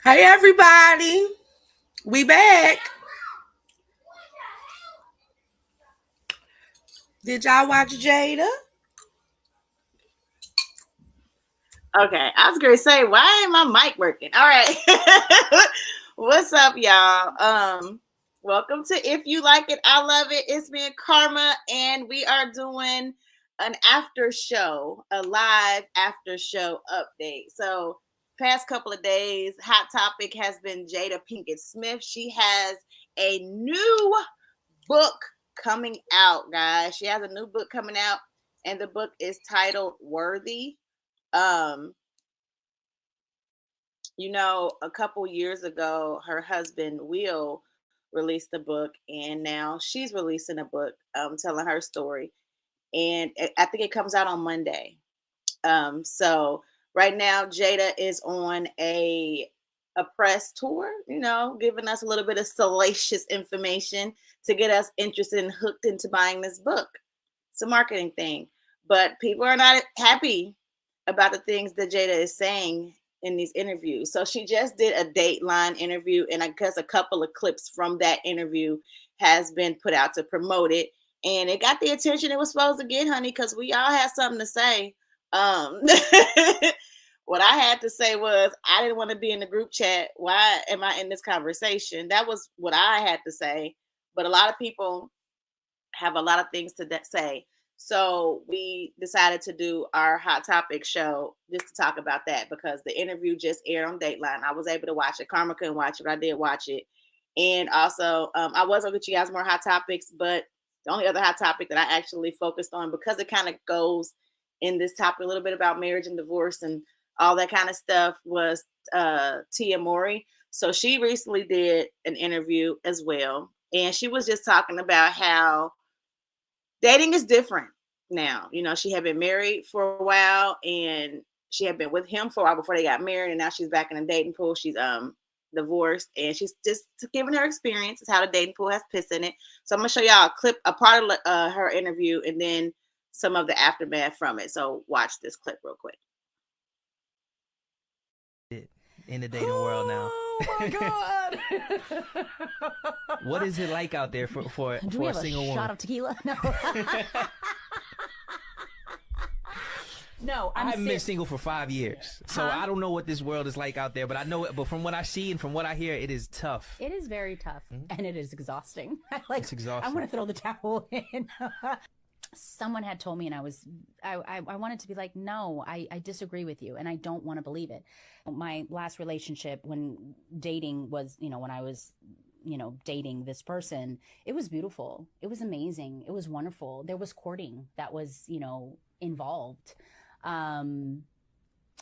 Hey everybody, we back. Did y'all watch Jada? Okay, I was gonna say, why ain't my mic working? All right. What's up, y'all? Welcome to If You Like It, I Love It. It's me and Karma, and we are doing an after show, a live after show update. So, past couple of days, hot topic has been Jada Pinkett-Smith. She has a new book coming out, guys. She has a new book coming out, and the book is titled Worthy. Um, a couple years ago, her husband Will released a book, and now she's releasing a book telling her story. And I think it comes out on Monday. So right now, Jada is on a press tour, giving us a little bit of salacious information to get us interested and hooked into buying this book. It's a marketing thing, but people are not happy about the things that Jada is saying in these interviews. So she just did a Dateline interview, and I guess a couple of clips from that interview has been put out to promote it, and it got the attention it was supposed to get, honey, because we all had something to say. Um, what I had to say was I didn't want to be in the group chat. Why am I in this conversation? That was what I had to say. But a lot of people have a lot of things to say. So we decided to do our hot topic show just to talk about that because the interview just aired on Dateline. I was able to watch it. Karma couldn't watch it, but I did watch it. And also, I was going to get you guys more hot topics, but the only other hot topic that I actually focused on, because it kind of goes in this topic a little bit about marriage and divorce and all that kind of stuff, was Tia Mowry. So she recently did an interview as well. And she was just talking about how dating is different now. She had been married for a while, and she had been with him for a while before they got married, and now she's back in the dating pool. She's divorced, and she's just giving her experiences how the dating pool has piss in it. So I'm gonna show y'all a part of her interview, and then some of the aftermath from it. So watch this clip real quick. In the dating world now. Oh my god! What is it like out there for Do we a have single a woman? shot of tequila? No. No, I haven't been single for 5 years, so I don't know what this world is like out there. But I know it. But from what I see and from what I hear, it is tough. It is very tough, and it is exhausting. It's exhausting. I want to throw the towel in. Someone had told me, and I wanted to be like, no, I disagree with you, and I don't want to believe it. My last relationship, when dating was, when I was, dating this person, it was beautiful. It was amazing. It was wonderful. There was courting that was, involved. And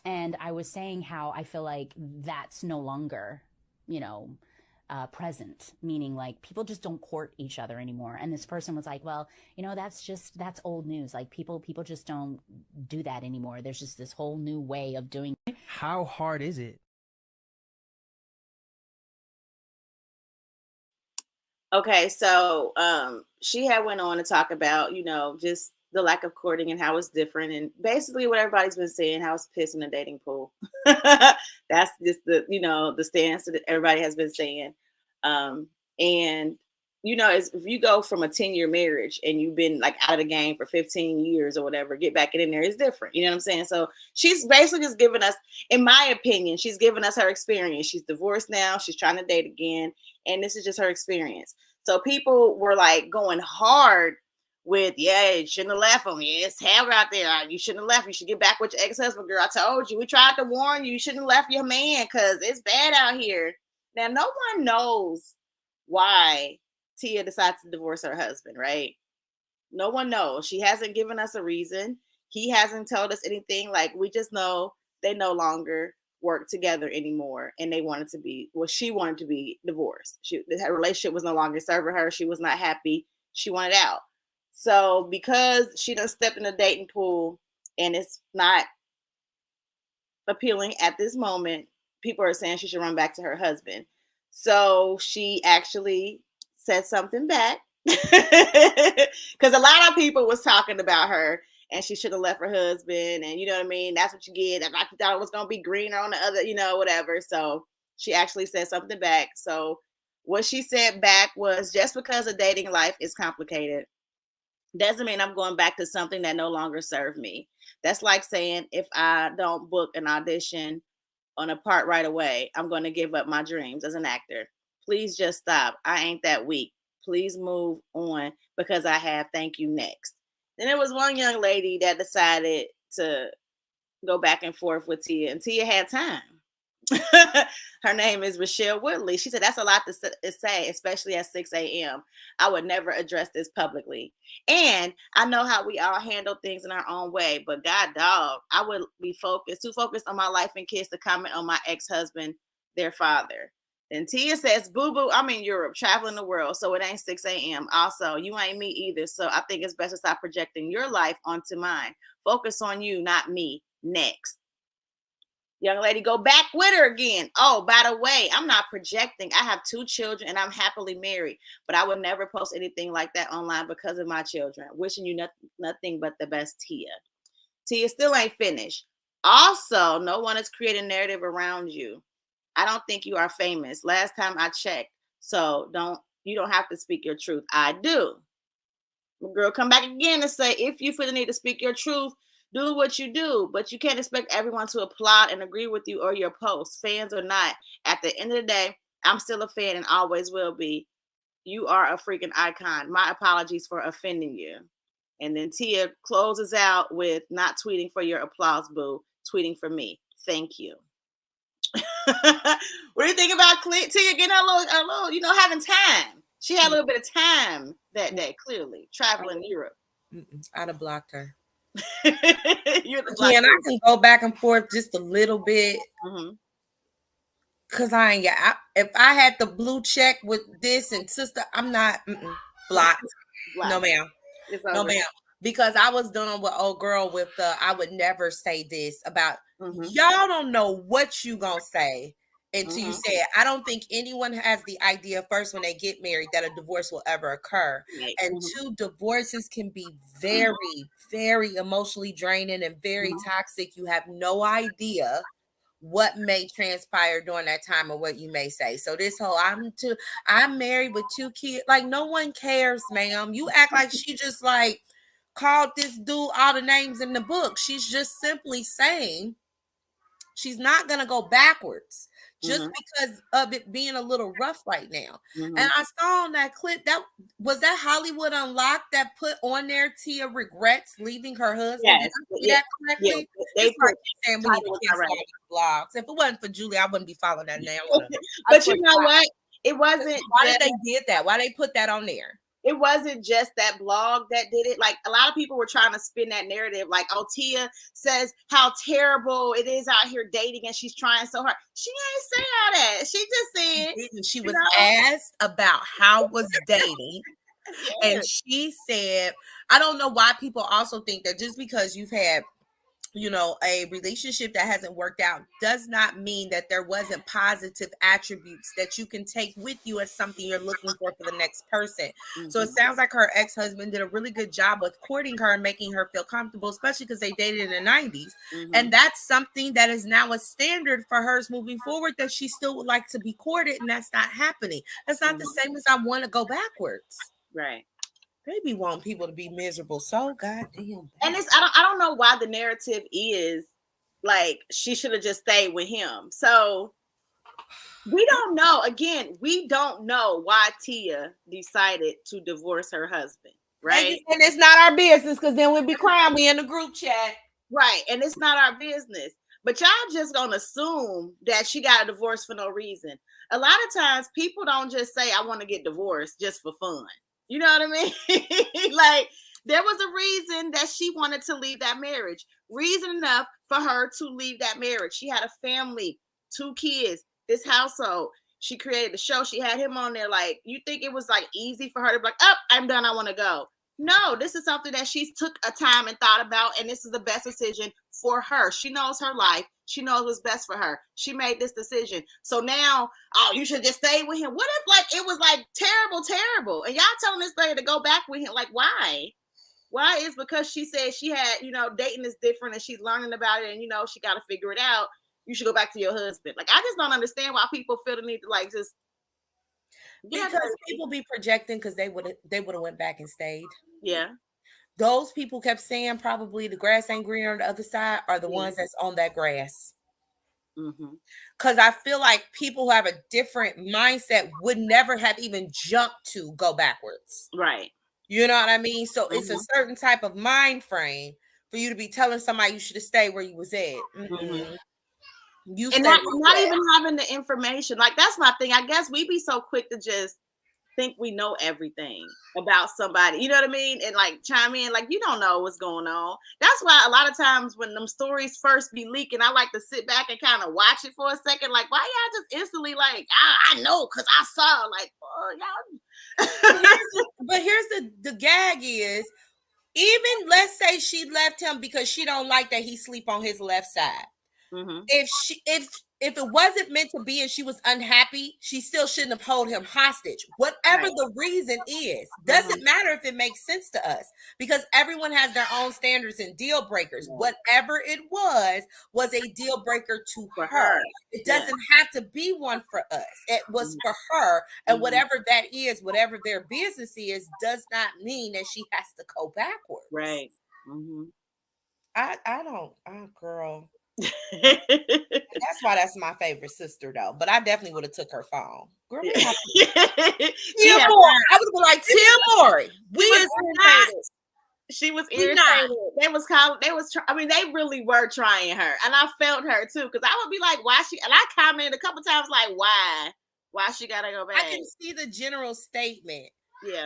I was saying how I feel like that's no longer, present, meaning like people just don't court each other anymore. And this person was like, well, that's old news. Like people just don't do that anymore. There's just this whole new way of doing. How hard is it? Okay, so she had went on to talk about, just the lack of courting and how it's different, and basically what everybody's been saying, how it's piss in the dating pool. That's just the stance that everybody has been saying. And if you go from a 10-year marriage and you've been like out of the game for 15 years or whatever, get back in there, it's different. You know what I'm saying? So she's basically just giving us, in my opinion, she's giving us her experience. She's divorced now. She's trying to date again. And this is just her experience. So people were like going hard with, yeah, you shouldn't have left him. Yeah, it's hell out there. You shouldn't have left. You should get back with your ex-husband, girl. I told you. We tried to warn you. You shouldn't have left your man because it's bad out here. Now, no one knows why Tia decides to divorce her husband, right? No one knows. She hasn't given us a reason. He hasn't told us anything. Like, we just know they no longer work together anymore, and they wanted to be, well, she wanted to be divorced. Her relationship was no longer serving her. She was not happy. She wanted out. So because she done stepped in the dating pool and it's not appealing at this moment, people are saying she should run back to her husband. So she actually said something back because a lot of people was talking about her and she should have left her husband, and you know what I mean, that's what you get. I thought it was gonna be greener on the other, whatever. So She actually said something back. So what she said back was, just because a dating life is complicated doesn't mean I'm going back to something that no longer serves me. That's like saying, if I don't book an audition on a part right away, I'm going to give up my dreams as an actor. Please just stop. I ain't that weak. Please move on because I have thank you next. Then there was one young lady that decided to go back and forth with Tia, and Tia had time. Her name is Rochelle Woodley. She said, that's a lot to say, especially at 6 a.m. I would never address this publicly. And I know how we all handle things in our own way, but God dog, I would be too focused on my life and kids to comment on my ex-husband, their father. And Tia says, boo-boo, I'm in Europe, traveling the world, so it ain't 6 a.m. Also, you ain't me either, so I think it's best to stop projecting your life onto mine. Focus on you, not me. Next. Young lady, go back with her again. Oh, by the way, I'm not projecting. I have 2 children and I'm happily married, but I would never post anything like that online because of my children. Wishing you nothing but the best, Tia. Tia still ain't finished. Also, no one is creating narrative around you. I don't think you are famous. Last time I checked. So you don't have to speak your truth. I do. Girl, come back again and say, if you feel the need to speak your truth, do what you do, but you can't expect everyone to applaud and agree with you or your posts, fans or not. At the end of the day, I'm still a fan and always will be. You are a freaking icon. My apologies for offending you. And then Tia closes out with, not tweeting for your applause, boo. Tweeting for me. Thank you. What do you think about Tia getting a little, having time? She had a little bit of time that day, clearly, traveling Europe. I'd have blocked her. You're the black and I can go back and forth just a little bit. Cause I ain't got. If I had the blue check with this and sister, I'm not blocked. No ma'am. No ma'am. Because I was done with old girl with the I would never say this about y'all don't know what you gonna say until you say it. I don't think anyone has the idea first when they get married that a divorce will ever occur. Right. And 2 divorces can be very, very emotionally draining and very toxic. You have no idea what may transpire during that time or what you may say. So this whole I'm married with 2 kids, like no one cares, ma'am. You act like she just like called this dude all the names in the book. She's just simply saying she's not going to go backwards just because of it being a little rough right now. And I saw on that clip, that Hollywood Unlocked that put on there Tia regrets leaving her husband. Yes. Did I see that correctly? Yeah. They put saying we need to cancel blogs. If it wasn't for Julie, I wouldn't be following that name. But you know what? It wasn't. Why did they did that? Why they put that on there? It wasn't just that blog that did it. Like, a lot of people were trying to spin that narrative. Like, oh, Tia says how terrible it is out here dating and she's trying so hard. She ain't say all that. She just said. She was asked about how was dating. And she said, I don't know why people also think that just because you've had, a relationship that hasn't worked out does not mean that there wasn't positive attributes that you can take with you as something you're looking for the next person. So it sounds like her ex-husband did a really good job with courting her and making her feel comfortable, especially because they dated in the 90s. And that's something that is now a standard for hers moving forward, that she still would like to be courted, and that's not happening. That's not the same as I want to go backwards. Right. They be wanting people to be miserable so goddamn bad. And I don't know why the narrative is like she should have just stayed with him. So we don't know. Again, we don't know why Tia decided to divorce her husband, right? And it's not our business, because then we'd be crying. We in the group chat. Right. And it's not our business. But y'all just gonna assume that she got a divorce for no reason. A lot of times people don't just say, I want to get divorced just for fun. You know what I mean? Like, there was a reason that she wanted to leave that marriage. Reason enough for her to leave that marriage. She had a family, 2 kids, this household. She created the show. She had him on there. Like, you think it was like easy for her to be like, oh, I'm done, I want to go. No, this is something that she took a time and thought about, and this is the best decision for her. She knows her life. She knows what's best for her. She made this decision. So now, oh, you should just stay with him. What if like it was like terrible, and y'all telling this lady to go back with him? Like, why? Why is because she said she had, dating is different and she's learning about it, and she got to figure it out. you should go back to your husband. Like, I just don't understand why people feel the need to like just. Because people be projecting because they would have went back and stayed. Yeah. Those people kept saying probably the grass ain't greener on the other side are the ones that's on that grass. Because I feel like people who have a different mindset would never have even jumped to go backwards. Right. You know what I mean? So it's a certain type of mind frame for you to be telling somebody you should have stayed where you was at. You and not even having the information. Like, that's my thing. I guess we be so quick to just think we know everything about somebody, you know what I mean, and like chime in like you don't know what's going on. That's why a lot of times when them stories first be leaking, I like to sit back and kind of watch it for a second. Like, why y'all just instantly like, I know because I saw, like, oh, y'all. But here's the gag is, even let's say she left him because she don't like that he sleep on his left side. If it wasn't meant to be and she was unhappy, she still shouldn't have held him hostage. Whatever the reason is, doesn't matter if it makes sense to us, because everyone has their own standards and deal breakers. Whatever it was a deal breaker to her. It doesn't have to be one for us. It was for her, and whatever that is, whatever their business is, does not mean that she has to go backwards. Right. I don't. Oh, girl. That's why that's my favorite sister, though. But I definitely would have took her phone. Girl, I would have been like, Tia Mowry. She was irritated. They really were trying her, and I felt her too, because I would be like, why she? And I commented a couple times like, why she gotta go back? I can see the general statement.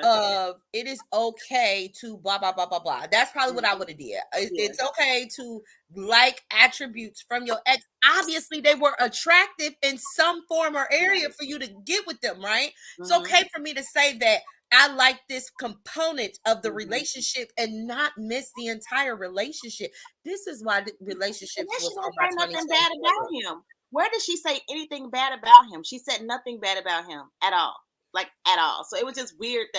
Of it is okay to blah blah blah blah blah. That's probably what I would have did. It's okay to like attributes from your ex. Obviously, they were attractive in some form or area for you to get with them, right? It's okay for me to say that I like this component of the relationship and not miss the entire relationship. This is why the relationship was nothing bad about him. Where did she say anything bad about him? She said nothing bad about him at all. Like, at all. So it was just weird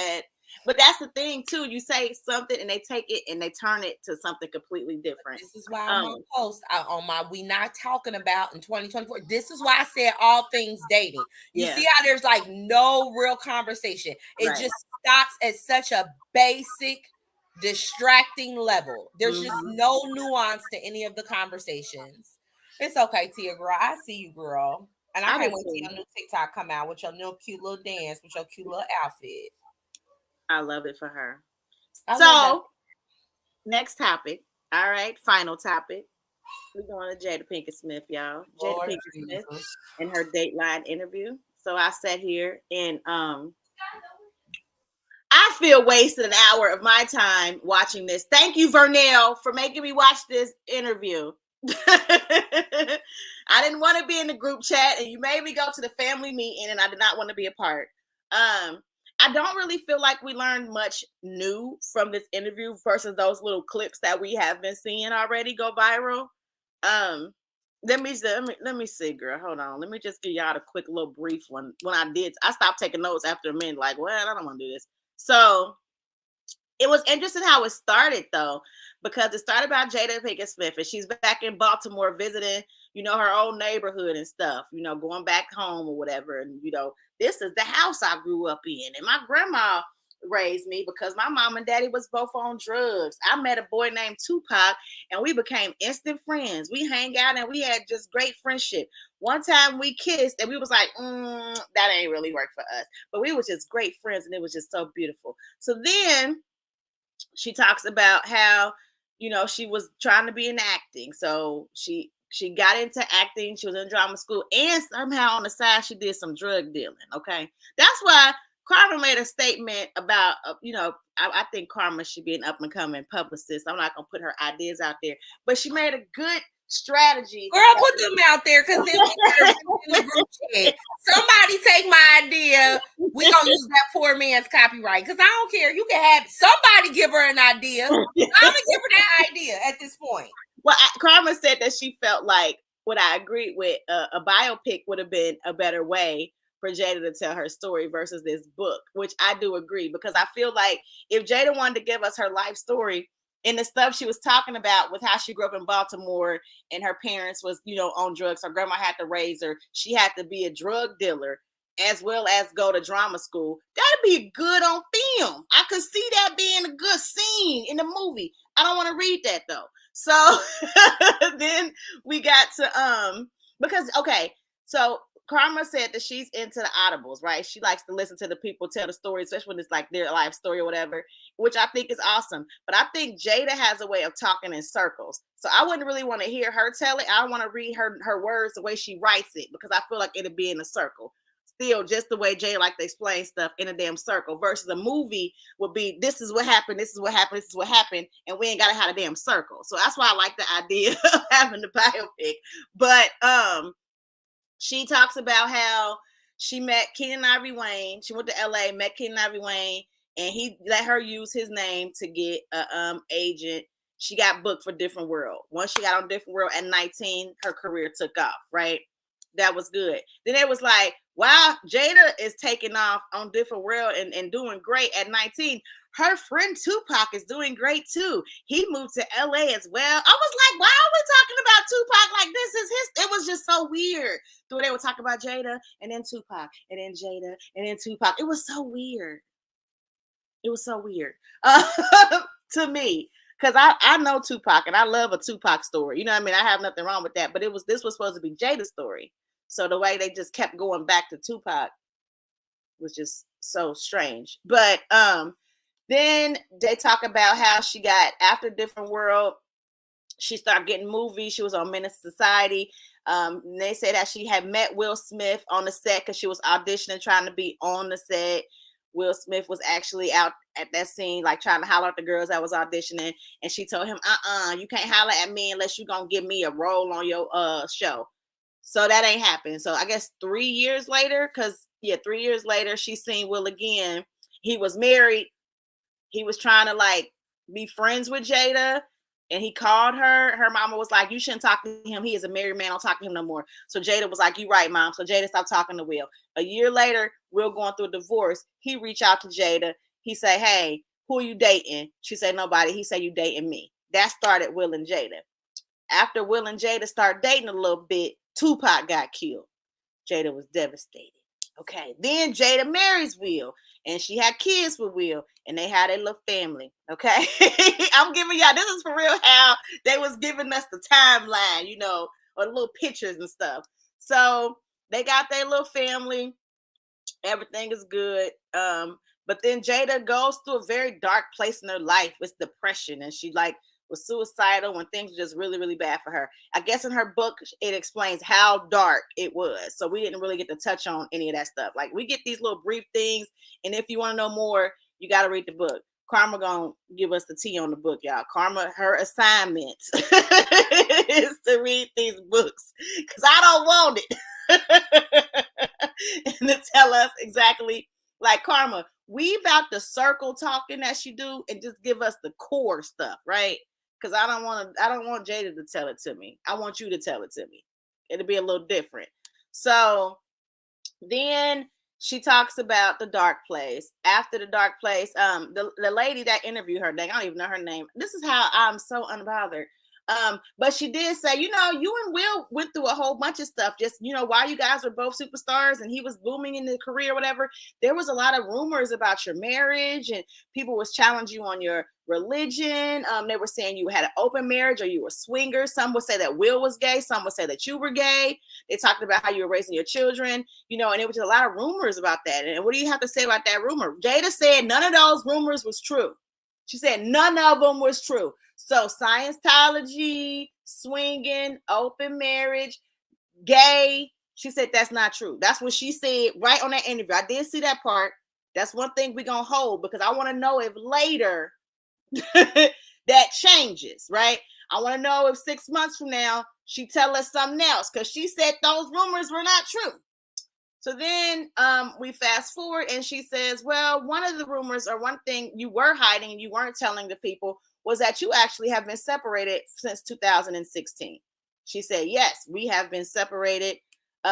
but that's the thing too. You say something and they take it and they turn it to something completely different. This is why I'm on post on my We Not Talking About in 2024. This is why I said all things dating. You see how there's like no real conversation. It just stops at such a basic, distracting level. There's just no nuance to any of the conversations. It's okay, Tia, girl. I see you, girl. And I can't wait till your new TikTok come out with your new cute little dance, with your cute little outfit. I love it for her. So, next topic. All right, final topic. We're going to Jada Pinkett-Smith, y'all. Jada Pinkett-Smith in her Dateline interview. So I sat here and I feel wasted an hour of my time watching this. Thank you, Vernell, for making me watch this interview. I didn't want to be in the group chat, and you made me go to the family meeting, and I did not want to be a part. I don't really feel like we learned much new from this interview versus those little clips that we have been seeing already go viral. Let me see, girl. Hold on. Let me just give y'all a quick little brief one. When I stopped taking notes after a minute, like, well, I don't want to do this. So it was interesting how it started, though, because it started by Jada Pinkett-Smith, and she's back in Baltimore visiting, her old neighborhood and stuff, going back home or whatever. And, this is the house I grew up in. And my grandma raised me because my mom and daddy was both on drugs. I met a boy named Tupac, and we became instant friends. We hang out and we had just great friendship. One time we kissed and we was like, that ain't really work for us. But we were just great friends, and it was just so beautiful. So then she talks about how, she was trying to be in acting. So she got into acting. She was in drama school, and somehow on the side she did some drug dealing. Okay, that's why Karma made a statement about, I think Karma should be an up and coming publicist. I'm not gonna put her ideas out there, but she made a good strategy. Girl, put them out there, because then in the group chat, somebody take my idea. We gonna use that poor man's copyright, because I don't care. You can have somebody give her an idea. I'm gonna give her that idea at this point. Well, Karma said that she felt like, what I agreed with, a biopic would have been a better way for Jada to tell her story versus this book, which I do agree, because I feel like if Jada wanted to give us her life story, And the stuff she was talking about with how she grew up in Baltimore and her parents was, on drugs. Her grandma had to raise her. She had to be a drug dealer as well as go to drama school. That'd be good on film. I could see that being a good scene in the movie. I don't want to read that though. So then we got to, because, okay, so Karma said that she's into the audibles, right? She likes to listen to the people tell the story, especially when it's like their life story or whatever, which I think is awesome. But I think Jada has a way of talking in circles. So I wouldn't really want to hear her tell it. I want to read her words the way she writes it, because I feel like it'd be in a circle. Still, just the way Jada like to explain stuff in a damn circle, versus a movie would be, this is what happened, this is what happened, this is what happened, and we ain't got to have a damn circle. So that's why I like the idea of having the biopic. But she talks about how she met Keenen Ivory Wayne. She went to LA, met Keenen Ivory Wayne, and he let her use his name to get a agent. She got booked for Different World. Once she got on Different World at 19, her career took off, right? That was good. Then it was like, wow, Jada is taking off on Different World and doing great at 19. Her friend Tupac is doing great too. He moved to LA as well. I was like, why are we talking about Tupac like this is his? It was just so weird. So they would talk about Jada and then Tupac and then Jada and then Tupac. It was so weird. It was so weird to me. Because I know Tupac and I love a Tupac story. You know what I mean? I have nothing wrong with that. But this was supposed to be Jada's story. So the way they just kept going back to Tupac was just so strange. But then they talk about how she got, after Different World, she started getting movies. She was on Menace Society. They said that she had met Will Smith on the set because she was auditioning, trying to be on the set. Will Smith was actually out at that scene, like trying to holler at the girls that was auditioning. And she told him, you can't holler at me unless you're going to give me a role on your show. So that ain't happened. So I guess 3 years later, 3 years later, she seen Will again. He was married. He was trying to like be friends with Jada, and he called her. Her mama was like, you shouldn't talk to him. He is a married man. Don't talk to him no more. So Jada was like, you right, mom. So Jada stopped talking to Will. A year later, Will going through a divorce. He reached out to Jada. He said, hey, who are you dating? She said, nobody. He said, you dating me. That started Will and Jada. After Will and Jada started dating a little bit, Tupac got killed. Jada was devastated. Okay, then Jada marries Will, and she had kids with Will, and they had a little family. Okay, I'm giving y'all, this is for real how they was giving us the timeline, or the little pictures and stuff. So they got their little family. Everything is good. But then Jada goes through a very dark place in her life with depression, and she was suicidal when things were just really, really bad for her. I guess in her book, it explains how dark it was. So we didn't really get to touch on any of that stuff. Like, we get these little brief things. And if you want to know more, you got to read the book. Karma gonna give us the tea on the book, y'all. Karma, her assignment is to read these books, because I don't want it. And to tell us exactly, like, Karma, weave out the circle talking that she do and just give us the core stuff, right? Because I don't want Jada to tell it to me. I want you to tell it to me. It'll be a little different. So then she talks about the dark place. After the dark place, the lady that interviewed her, I don't even know her name. This is how I'm so unbothered. But she did say, you and Will went through a whole bunch of stuff. Just, while you guys were both superstars and he was booming in the career, whatever, there was a lot of rumors about your marriage, and people was challenging you on your religion. They were saying you had an open marriage or you were swingers. Some would say that Will was gay. Some would say that you were gay. They talked about how you were raising your children, and it was a lot of rumors about that. And what do you have to say about that rumor? Jada said none of those rumors was true. She said none of them was true. So Scientology, swinging, open marriage, gay, she said that's not true. That's what she said right on that interview. I did see that part. That's one thing we're going to hold, because I want to know if later that changes, right? I want to know if 6 months from now she tell us something else, because she said those rumors were not true. So then we fast forward, and she says, well, one of the rumors, or one thing you were hiding and you weren't telling the people, was that you actually have been separated since 2016. She said, yes, we have been separated. We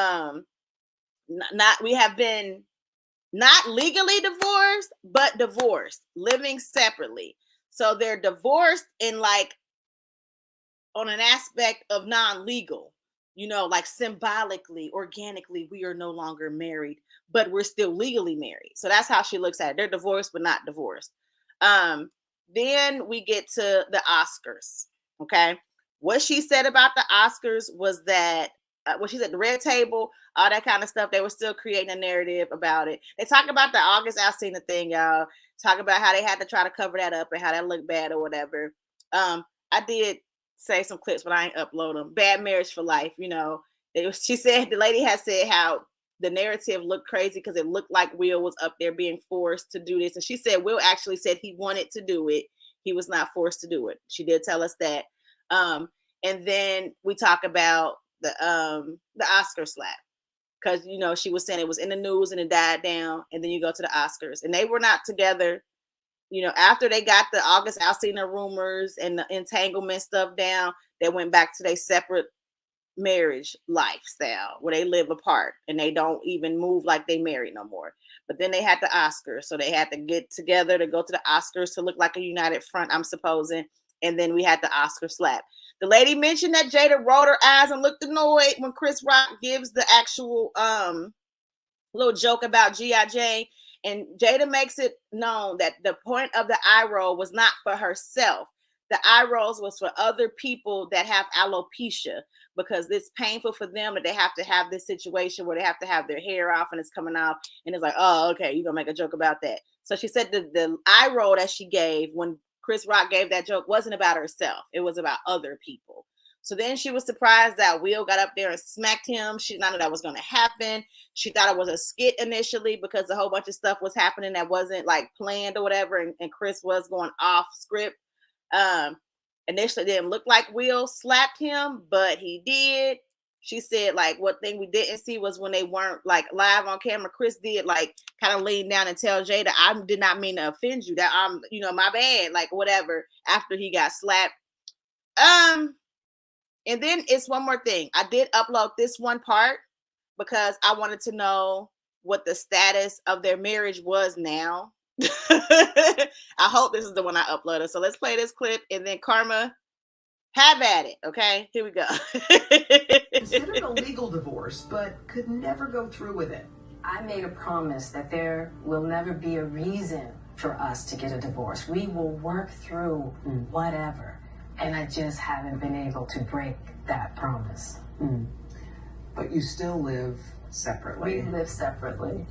have been not legally divorced, but divorced, living separately. So they're divorced in like on an aspect of non-legal, you know, like symbolically, organically, we are no longer married, but we're still legally married. So that's how she looks at it. They're divorced, but not divorced. Then we get to the Oscars. Okay. What she said about the Oscars was that what she said, the red table, all that kind of stuff, they were still creating a narrative about it. They talk about the August Alsina thing, y'all. Talk about how they had to try to cover that up and how that looked bad or whatever. I did say some clips, but I ain't upload them. Bad Marriage for Life, you know. She said, the lady has said how the narrative looked crazy because it looked like Will was up there being forced to do this. And she said Will actually said he wanted to do it. He was not forced to do it. She did tell us that. And then we talk about the Oscar slap. Because, you know, she was saying it was in the news and it died down. And then you go to the Oscars. And they were not together. You know, after they got the August Alsina rumors and the entanglement stuff down, they went back to their separate marriage lifestyle where they live apart and they don't even move like they married no more. But then they had the Oscars. So they had to get together to go to the Oscars to look like a united front, I'm supposing. And then we had the Oscar slap. The lady mentioned that Jada rolled her eyes and looked annoyed when Chris Rock gives the actual little joke about G.I. Jane. And Jada makes it known that the point of the eye roll was not for herself. The eye rolls was for other people that have alopecia, because it's painful for them that they have to have this situation where they have to have their hair off and it's coming off. And it's like, oh, okay, you're going to make a joke about that. So she said the eye roll that she gave when Chris Rock gave that joke wasn't about herself. It was about other people. So then she was surprised that Will got up there and smacked him. She did not know that was going to happen. She thought it was a skit initially because a whole bunch of stuff was happening that wasn't like planned or whatever. And Chris was going off script. Initially didn't look like Will slapped him, but he did. She said like what thing we didn't see was when they weren't like live on camera, Chris did like kind of lean down and tell Jada, I did not mean to offend you, that I'm, you know, my bad, like whatever, after he got slapped. And then it's one more thing. I did upload this one part because I wanted to know what the status of their marriage was now. I hope this is the one I uploaded. So let's play this clip and then Karma, have at it. Okay, here we go. Considered a legal divorce, but could never go through with it. I made a promise that there will never be a reason for us to get a divorce. We will work through whatever. And I just haven't been able to break that promise. But you still live separately. We live separately.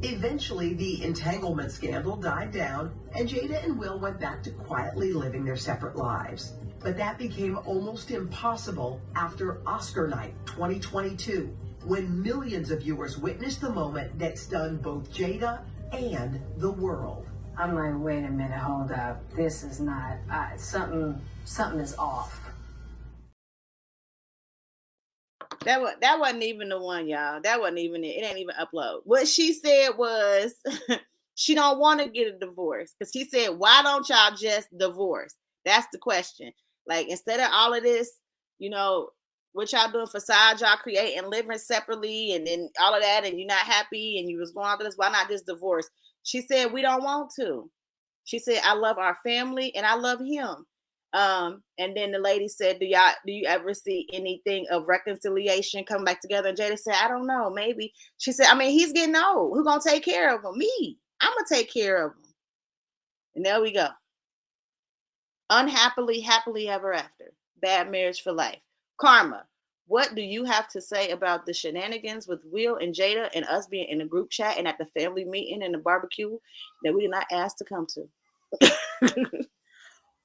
Eventually, the entanglement scandal died down, and Jada and Will went back to quietly living their separate lives. But that became almost impossible after Oscar night 2022, when millions of viewers witnessed the moment that stunned both Jada and the world. I'm like, wait a minute, hold up. This is not, something is off. That wasn't even the one, y'all. That wasn't even it. It ain't even upload. What she said was she don't want to get a divorce. Because she said, why don't y'all just divorce? That's the question. Like, instead of all of this, you know, what y'all doing facade, y'all creating, living separately, and then all of that, and you're not happy, and you was going through this, why not just divorce? She said, we don't want to. She said, I love our family, and I love him. And then the lady said, do you ever see anything of reconciliation coming back together? And Jada said, I don't know, maybe. She said, I mean, he's getting old. Who's going to take care of him? Me. I'm going to take care of him. And there we go. Unhappily, happily ever after. Bad Marriage for Life. Karma, what do you have to say about the shenanigans with Will and Jada and us being in a group chat and at the family meeting and the barbecue that we did not ask to come to?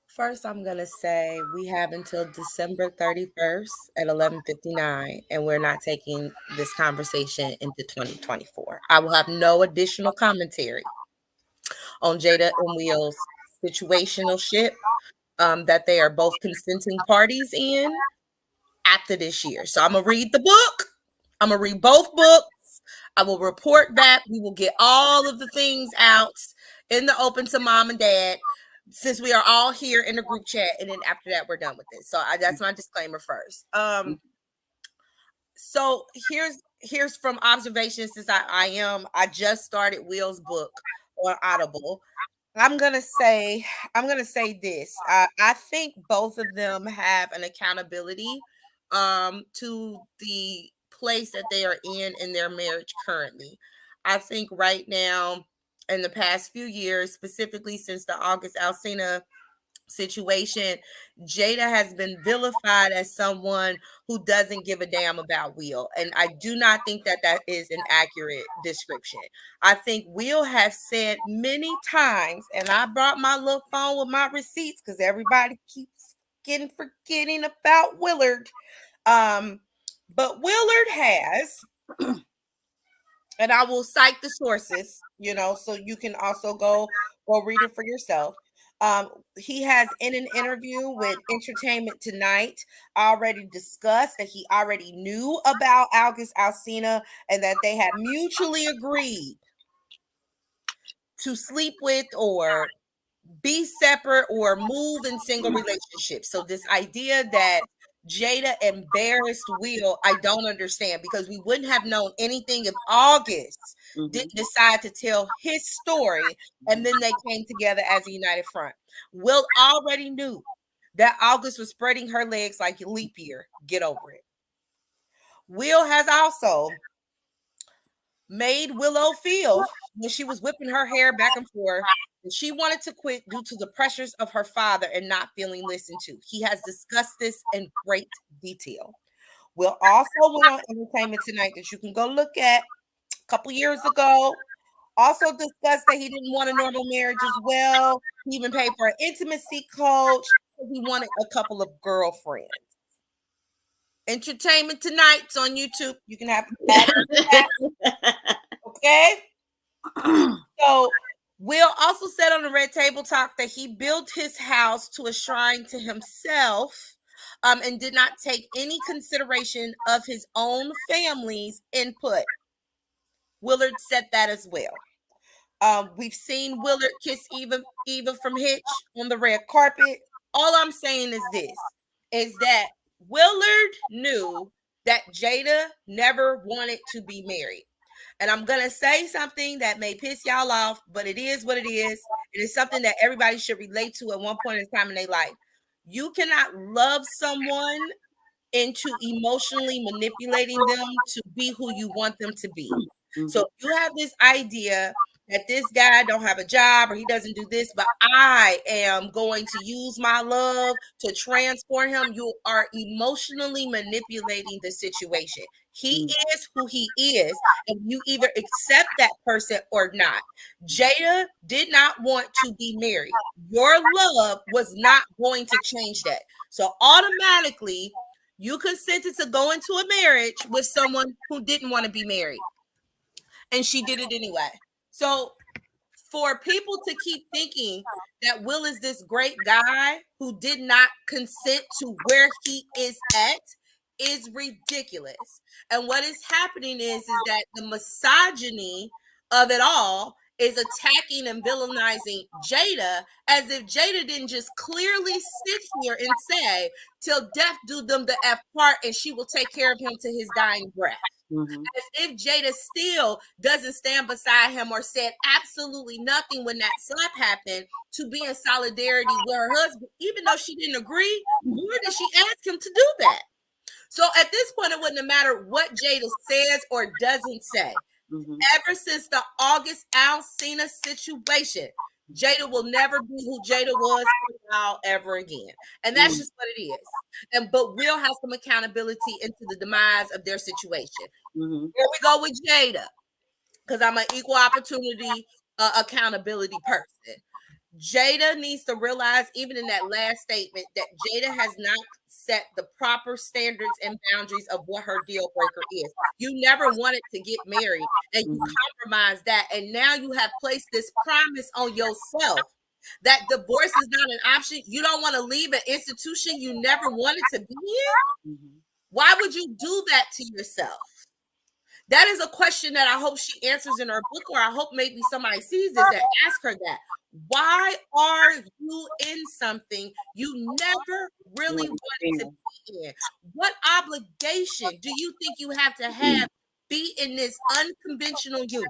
First, I'm going to say we have until December 31st at 11:59, and we're not taking this conversation into 2024. I will have no additional commentary on Jada and Will's situational ship that they are both consenting parties in after this year. So I'm going to read the book. I'm going to read both books. I will report back. We will get all of the things out in the open to mom and dad, since we are all here in the group chat, and then after that, we're done with this. So that's my disclaimer first. So here's from observation, since I just started Will's book on Audible. I'm gonna say this. I think both of them have an accountability to the place that they are in their marriage currently. I think right now, in the past few years, specifically since the August Alsina situation, Jada has been vilified as someone who doesn't give a damn about Will. And I do not think that that is an accurate description. I think Will has said many times, and I brought my little phone with my receipts because everybody keeps forgetting about Willard. But Willard has, and I will cite the sources, so you can also go read it for yourself. He has, in an interview with Entertainment Tonight, already discussed that he already knew about August Alsina and that they had mutually agreed to sleep with or be separate or move in single relationships. So this idea that Jada embarrassed Will, I don't understand, because we wouldn't have known anything if August didn't decide to tell his story and then they came together as a united front. Will already knew that August was spreading her legs like a leap year. Get over it. Will has also made Willow feel, when she was whipping her hair back and forth, that she wanted to quit due to the pressures of her father and not feeling listened to. He has discussed this in great detail. Will also went on Entertainment Tonight that you can go look at a couple years ago. Also discussed that he didn't want a normal marriage as well. He even paid for an intimacy coach. He wanted a couple of girlfriends. Entertainment Tonight's on YouTube. You can have that. Okay. So Will also said on the Red Table Talk that he built his house to a shrine to himself, and did not take any consideration of his own family's input. Willard said that as well. We've seen Willard kiss Eva from Hitch on the red carpet. All I'm saying is this, is that Willard knew that Jada never wanted to be married. And I'm going to say something that may piss y'all off, but it is what it is. It is something that everybody should relate to at one point in time in their life. You cannot love someone into emotionally manipulating them to be who you want them to be. So if you have this idea that this guy don't have a job or he doesn't do this, but I am going to use my love to transform him, you are emotionally manipulating the situation. He is who he is, and you either accept that person or not. Jada did not want to be married. Your love was not going to change that. So automatically, you consented to go into a marriage with someone who didn't want to be married. And she did it anyway. So for people to keep thinking that Will is this great guy who did not consent to where he is at is ridiculous. And what is happening is that the misogyny of it all is attacking and villainizing Jada, as if Jada didn't just clearly sit here and say, till death do them the F part, and she will take care of him to his dying breath. As if Jada still doesn't stand beside him or said absolutely nothing when that slap happened to be in solidarity with her husband, even though she didn't agree, nor did she ask him to do that. So at this point, it wouldn't matter what Jada says or doesn't say. Ever since the August Alsina situation, Jada will never be who Jada was ever again. And that's just what it is. But Will have some accountability into the demise of their situation. Here we go with Jada, because I'm an equal opportunity accountability person. Jada needs to realize, even in that last statement, that Jada has not set the proper standards and boundaries of what her deal breaker is. You never wanted to get married, and you compromised that, and now you have placed this promise on yourself that divorce is not an option. You don't want to leave an institution you never wanted to be in. Why would you do that to yourself? That is a question that I hope she answers in her book, or I hope maybe somebody sees this and ask her that. Why are you in something you never really wanted to be in? What obligation do you think you have to be in this unconventional union?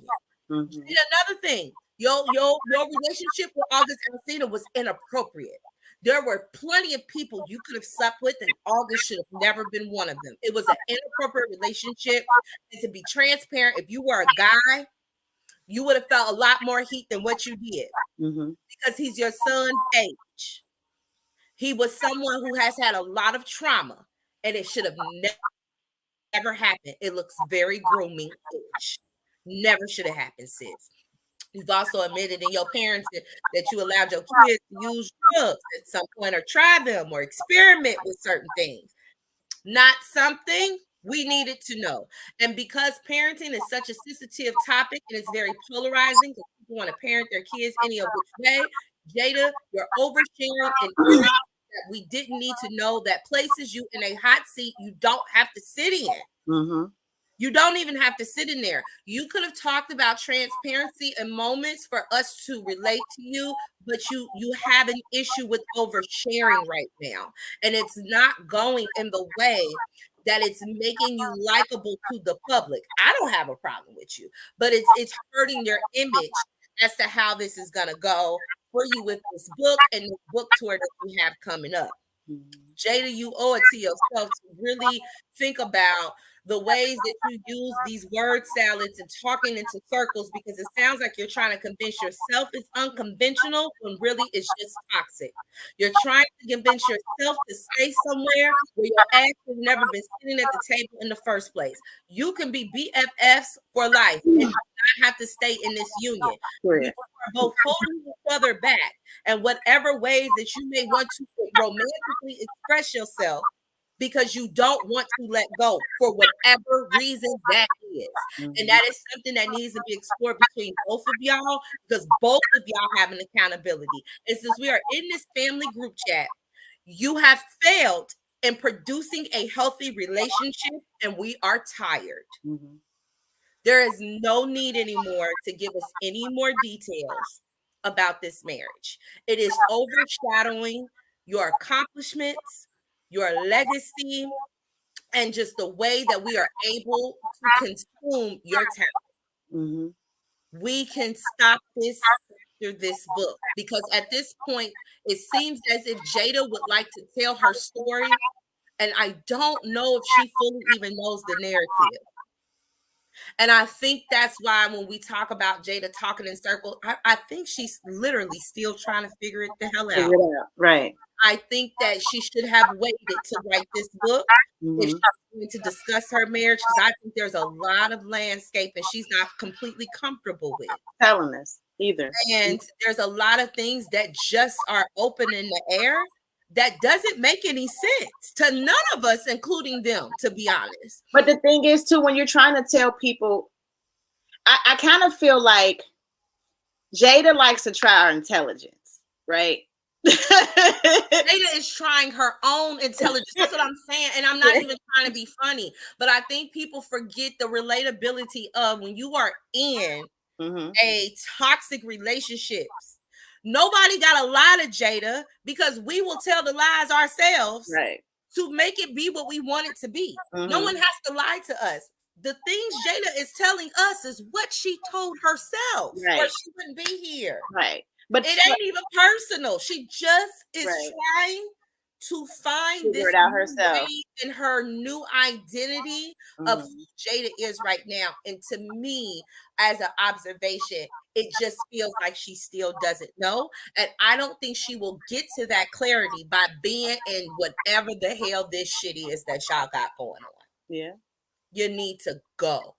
And another thing, Your relationship with August Alsina was inappropriate. There were plenty of people you could have slept with, and August should have never been one of them. It was an inappropriate relationship. And to be transparent, if you were a guy, you would have felt a lot more heat than what you did, because he's your son's age. He was someone who has had a lot of trauma, and it should have never happened. It looks very grooming-ish. Never should have happened, sis. You've also admitted in your parenting that you allowed your kids to use drugs at some point, or try them, or experiment with certain things. Not something we needed to know. And because parenting is such a sensitive topic and it's very polarizing, because people want to parent their kids any of which way, Jada, you're oversharing in areas that we didn't need to know, that places you in a hot seat you don't have to sit in. You don't even have to sit in there. You could have talked about transparency and moments for us to relate to you, but you have an issue with oversharing right now. And it's not going in the way that it's making you likable to the public. I don't have a problem with you, but it's hurting your image as to how this is going to go for you with this book and the book tour that you have coming up. Jada, you owe it to yourself to really think about the ways that you use these word salads and talking into circles, because it sounds like you're trying to convince yourself it's unconventional when really it's just toxic. You're trying to convince yourself to stay somewhere where your ass has never been sitting at the table in the first place. You can be BFFs for life and not have to stay in this union. You are both holding each other back, and whatever ways that you may want to romantically express yourself, because you don't want to let go for whatever reason that is. And that is something that needs to be explored between both of y'all, because both of y'all have an accountability. And since we are in this family group chat, you have failed in producing a healthy relationship, and we are tired. There is no need anymore to give us any more details about this marriage. It is overshadowing your accomplishments, your legacy, and just the way that we are able to consume your talent. We can stop this after this book, because at this point, it seems as if Jada would like to tell her story, and I don't know if she fully even knows the narrative. And I think that's why when we talk about Jada talking in circles, I think she's literally still trying to figure it the hell out. Right. I think that she should have waited to write this book if she's going to discuss her marriage, because I think there's a lot of landscape and she's not completely comfortable with telling us either. And there's a lot of things that just are open in the air that doesn't make any sense to none of us, including them, to be honest. But the thing is, too, when you're trying to tell people, I kind of feel like Jada likes to try her intelligence, right? Jada is trying her own intelligence. That's what I'm saying. And I'm not even trying to be funny, but I think people forget the relatability of when you are in a toxic relationships. Nobody got to lie to Jada, because we will tell the lies ourselves to make it be what we want it to be. No one has to lie to us. The things Jada is telling us is what she told herself, or she wouldn't be here. But it ain't even personal. She just is trying to find this herself in her new identity of who Jada is right now. And to me, as an observation, it just feels like she still doesn't know. And I don't think she will get to that clarity by being in whatever the hell this shit is that y'all got going on. Yeah. You need to go.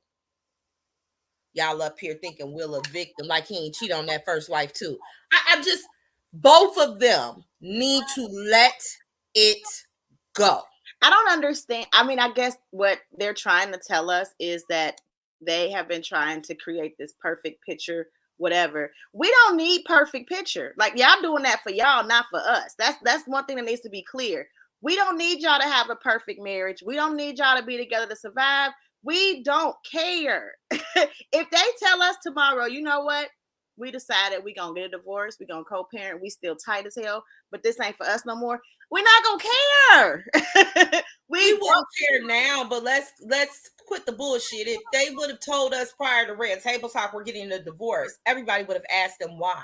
Y'all up here thinking Will a victim, like he ain't cheat on that first wife too. I'm just, both of them need to let it go. I don't understand. I mean, I guess what they're trying to tell us is that they have been trying to create this perfect picture, whatever. We don't need perfect picture. Like, y'all doing that for y'all, not for us. That's one thing that needs to be clear. We don't need y'all to have a perfect marriage. We don't need y'all to be together to survive. We don't care. If they tell us tomorrow, you know what? we decided we gonna get a divorce, we gonna co-parent, we still tight as hell, but this ain't for us no more. We're not gonna care. we won't care now, but let's quit the bullshit. If they would have told us prior to Red Table Talk we're getting a divorce, everybody would have asked them why.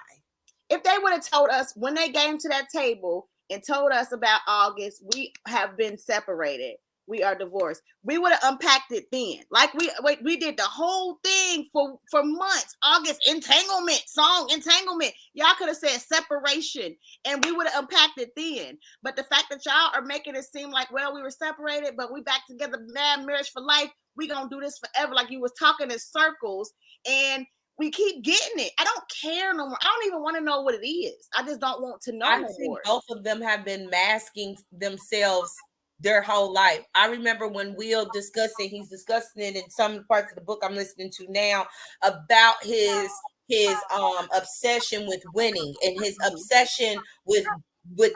If they would have told us when they came to that table and told us about August, we have been separated, we are divorced, we would have unpacked it then. Like we did the whole thing for months. August, entanglement, song, entanglement. Y'all could have said separation and we would have unpacked it then. But the fact that y'all are making it seem like, well, we were separated, but we back together, mad marriage for life, we gonna do this forever. Like you was talking in circles and we keep getting it. I don't care no more. I don't even want to know what it is. I just don't want to know. I think both of them have been masking themselves their whole life. I remember when Will discussing, he's discussing it in some parts of the book I'm listening to now about his obsession with winning and his obsession with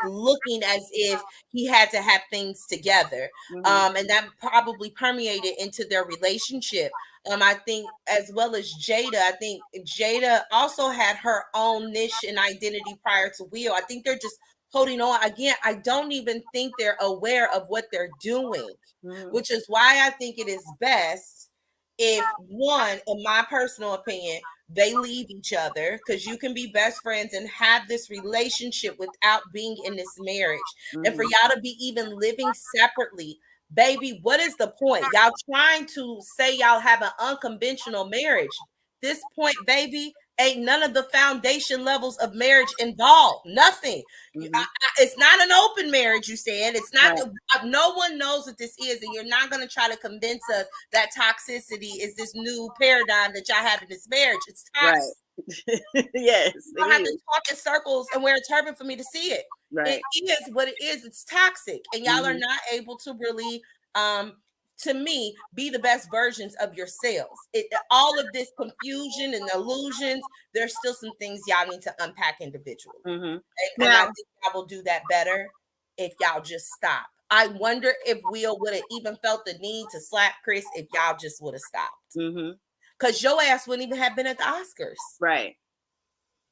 looking as if he had to have things together. And that probably permeated into their relationship. I think as well as Jada, I think Jada also had her own niche and identity prior to Will. I think they're just holding on. Again, I don't even think they're aware of what they're doing, which is why I think it is best if, one, in my personal opinion, they leave each other, because you can be best friends and have this relationship without being in this marriage. And for y'all to be even living separately, baby, what is the point? Y'all trying to say y'all have an unconventional marriage. This point, baby, ain't none of the foundation levels of marriage involved. Nothing. It's not an open marriage, you said. It's not. Right. No one knows what this is, and you're not going to try to convince us that toxicity is this new paradigm that y'all have in this marriage. It's toxic. Right. Yes. You don't have to talk in circles and wear a turban for me to see it. Right. It is what it is. It's toxic, and y'all are not able to really to me, be the best versions of yourselves. All of this confusion and illusions, there's still some things y'all need to unpack individually. And I think y'all will do that better if y'all just stop. I wonder if Will would have even felt the need to slap Chris if y'all just would have stopped. Because your ass wouldn't even have been at the Oscars. Right.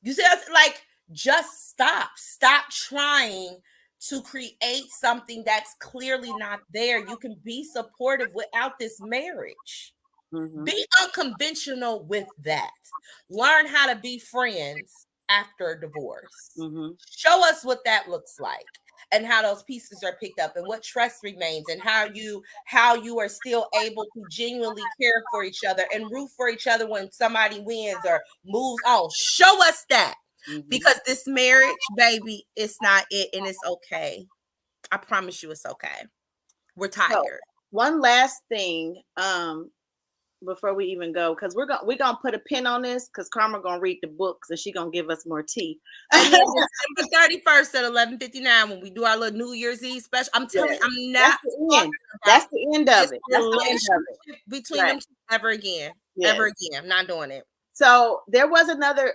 You see, like, just stop. Stop trying to create something that's clearly not there. You can be supportive without this marriage. Be unconventional with that. Learn how to be friends after a divorce. Show us what that looks like and how those pieces are picked up and what trust remains and how you are still able to genuinely care for each other and root for each other when somebody wins or moves on. Show us that. Because this marriage, baby, it's not it, and it's okay. I promise you it's okay. We're tired. So, one last thing before we even go, because we're gonna put a pin on this, because Karma gonna read the books and she gonna give us more tea. And then December 31st at 11:59 when we do our little New Year's Eve special. I'm telling you, I'm not. That's the end of it. That's the relationship between them two ever again. Ever again. I'm not doing it. So there was another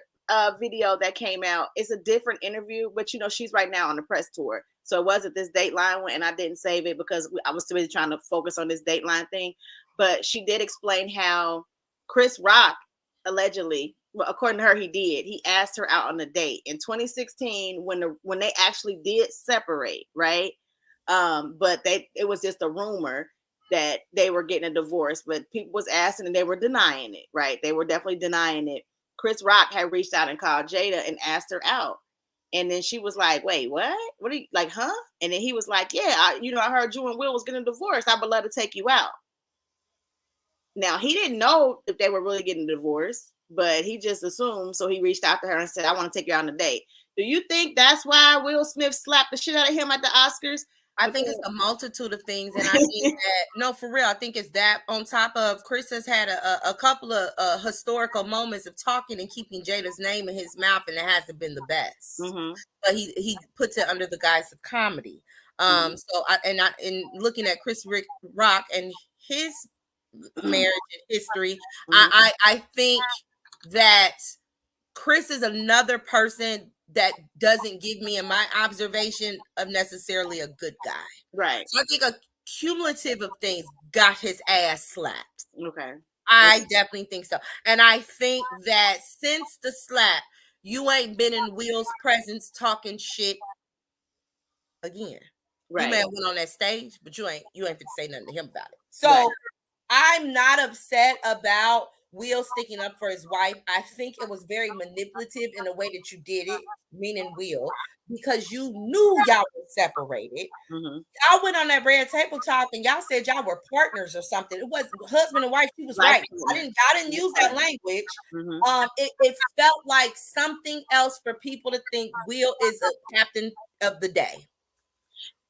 video that came out. It's a different interview, but you know she's right now on the press tour, so it wasn't this Dateline one, and I didn't save it because I was really trying to focus on this Dateline thing. But she did explain how Chris Rock allegedly, well, according to her, he asked her out on a date in 2016 when they actually did separate, right? But it was just a rumor that they were getting a divorce, but people was asking and they were denying it, right? They were definitely denying it. Chris Rock had reached out and called Jada and asked her out. And then she was like, wait, what? What are you like, huh? And then he was like, yeah, I heard you and Will was getting a divorce. I would love to take you out. Now, he didn't know if they were really getting a divorce, but he just assumed. So he reached out to her and said, I want to take you out on a date. Do you think that's why Will Smith slapped the shit out of him at the Oscars? I think it's a multitude of things, and I think that no, for real, I think it's that on top of Chris has had a couple of historical moments of talking and keeping Jada's name in his mouth, and it hasn't been the best. But he puts it under the guise of comedy. So in looking at Chris Rock and his marriage and history, I think that Chris is another person that doesn't give me, in my observation, of necessarily a good guy. Right. So I think a cumulative of things got his ass slapped. Okay. I definitely think so. And I think that since the slap, you ain't been in Will's presence talking shit again. Right. You may have went on that stage, but you ain't fit to say nothing to him about it. So I'm not upset about Will sticking up for his wife. I think it was very manipulative in the way that you did it, meaning Will, because you knew y'all were separated. Y'all went on that red table talk and y'all said y'all were partners or something. It wasn't husband and wife. She was right. I didn't use that language. It felt like something else for people to think Will is a captain of the day.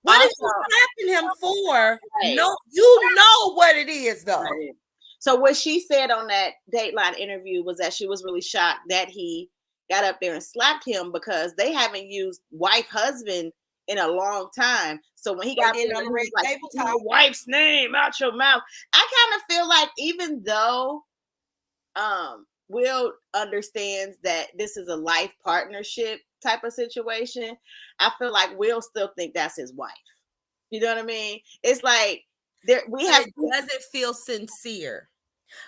What is you slapping him for? No, you know what it is though. Right. So what she said on that Dateline interview was that she was really shocked that he got up there and slapped him because they haven't used wife husband in a long time. So when he got there, he was like, your wife's name out your mouth. I kind of feel like even though Will understands that this is a life partnership type of situation, I feel like Will still think that's his wife. You know what I mean? It's like it doesn't feel sincere.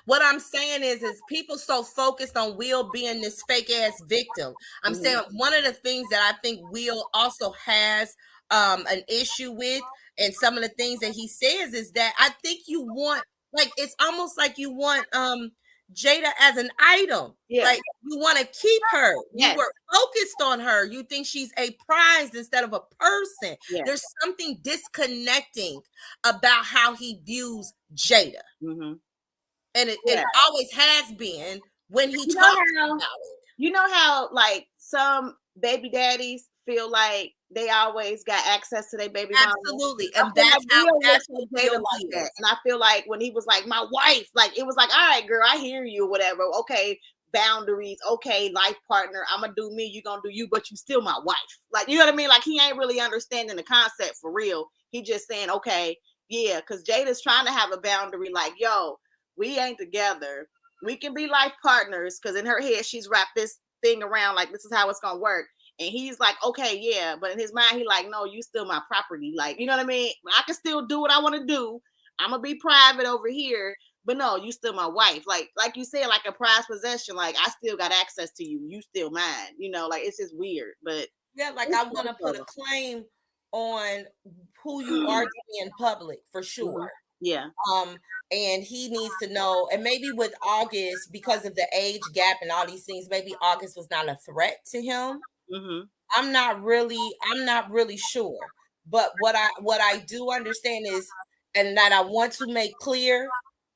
What I'm saying is people so focused on Will being this fake ass victim. I'm saying one of the things that I think Will also has an issue with, and some of the things that he says is that I think you want, like, it's almost like you want Jada as an item. Like you want to keep her. You were focused on her. You think she's a prize instead of a person. There's something disconnecting about how he views Jada. And it always has been when he talks about it. You know how like some baby daddies feel like they always got access to their baby mama? Absolutely. And that's what Jada like that. And I feel like when he was like, my wife, like it was like, all right, girl, I hear you, whatever. Okay, boundaries, okay, life partner, I'm gonna do me, you gonna do you, but you still my wife. Like, you know what I mean? Like he ain't really understanding the concept for real. He just saying, okay, yeah, because Jada's trying to have a boundary, like, yo, we ain't together. We can be life partners, because in her head, she's wrapped this thing around like this is how it's gonna work. And he's like, okay, yeah. But in his mind, he like, no, you still my property. Like, you know what I mean? I can still do what I want to do. I'm gonna be private over here. But no, you still my wife. Like you said, like a prized possession. Like I still got access to you. You still mine. You know, like it's just weird. But yeah, like I want to put a claim on who you are in public for sure. Yeah. And he needs to know, and maybe with August, because of the age gap and all these things, maybe August was not a threat to him. I'm not really sure. But what I do understand is, and that I want to make clear,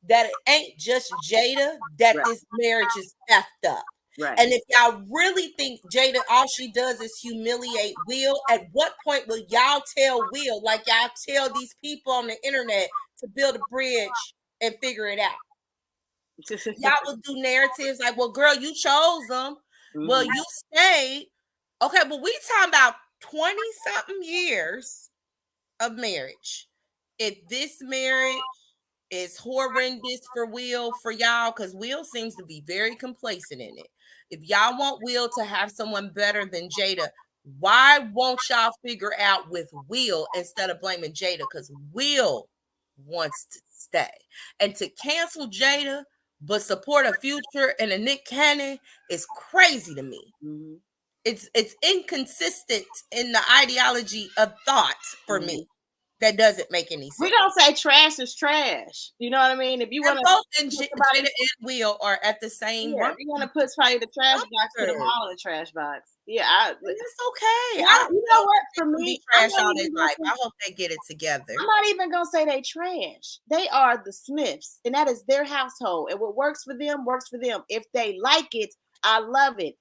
that it ain't just Jada that this marriage is effed up. And if y'all really think Jada, all she does is humiliate Will, at what point will y'all tell Will, like y'all tell these people on the internet, to build a bridge and figure it out? Y'all will do narratives like, well, girl, you chose them. Well, you stayed. Okay, but we talking about 20-something years of marriage. If this marriage is horrendous for Will, for y'all, because Will seems to be very complacent in it. If y'all want Will to have someone better than Jada, why won't y'all figure out with Will instead of blaming Jada? Because Will wants to stay. And to cancel Jada but support a Future and a Nick Cannon is crazy to me. It's inconsistent in the ideology of thought for me. That doesn't make any sense. We don't say trash is trash. You know what I mean? If you want to, both Jada and Will are at the same. Yeah, you want to put probably the trash box, put them all in the trash box. Yeah, it's okay. You know what? For me, trash all their life. I hope they get it together. I'm not even gonna say they trash. They are the Smiths, and that is their household. And what works for them works for them. If they like it, I love it.